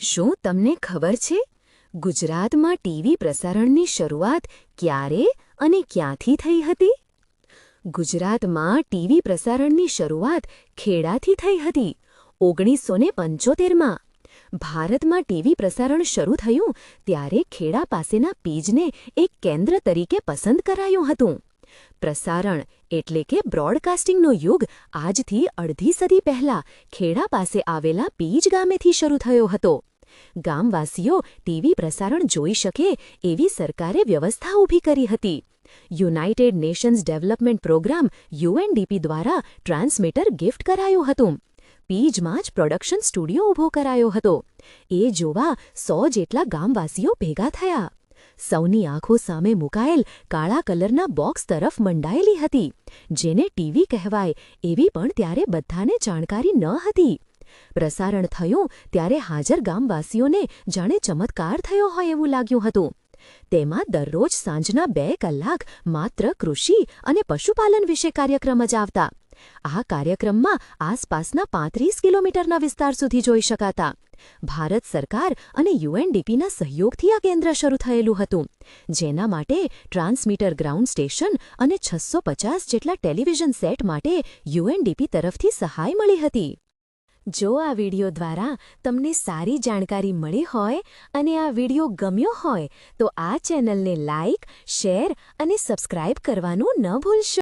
શું તમને ખબર છે? ગુજરાતમાં ટીવી પ્રસારણની શરૂઆત ક્યારે અને ક્યાંથી થઈ હતી? ગુજરાતમાં ટીવી પ્રસારણની શરૂઆત ખેડાથી થઈ હતી, 1975માં. ભારતમાં ટીવી પ્રસારણ શરૂ થયું ત્યારે ખેડા પાસેના પીજને એક કેન્દ્ર તરીકે પસંદ કરાયું હતું. પ્રસારણ એટલે કે બ્રોડકાસ્ટિંગનો યુગ આજથી અડધી સદી પહેલાં ખેડા પાસે આવેલા પીજ ગામેથી શરૂ થયો હતો. ગામવાસીઓ ટીવી પ્રસારણ જોઈ શકે એવી સરકારે વ્યવસ્થા ઊભી કરી હતી. United Nations Development Programme UNDP દ્વારા ટ્રાન્સમીટર ગિફ્ટ કરાયું હતું. પીજમાં જ પ્રોડક્શન સ્ટુડિયો ઊભો કરાયો હતો. એ જોવા 100 જેટલા ગામવાસીઓ ભેગા થયા. સૌની આંખો સામે મુકાયેલ કાળા કલરના બોક્સ તરફ મંડાયેલી હતી, જેને ટીવી કહેવાય એવી પણ ત્યારે બધાને જાણકારી ન હતી. પ્રસારણ થયું ત્યારે હાજર ગામવાસીઓને જાણે ચમત્કાર થયો હોય એવું લાગ્યું હતું. તેમાં દરરોજ સાંજના 2 કલાક માત્ર કૃષિ અને પશુપાલન વિશે કાર્યક્રમ જ આવતા. આ કાર્યક્રમમાં આસપાસના 35 કિલોમીટરના વિસ્તાર સુધી જોઈ શકાતા. ભારત સરકાર અને UNDPના સહયોગથી આ કેન્દ્ર શરૂ થયેલું હતું, જેના માટે ટ્રાન્સમીટર ગ્રાઉન્ડ સ્ટેશન અને 650 જેટલા ટેલિવિઝન સેટ માટે UNDP તરફથી સહાય મળી હતી. જો આ વિડિયો દ્વારા તમને સારી જાણકારી મળી હોય અને આ વિડિયો ગમ્યો હોય તો આ ચેનલને લાઇક, શેર અને સબસ્ક્રાઇબ કરવાનું ન ભૂલશો.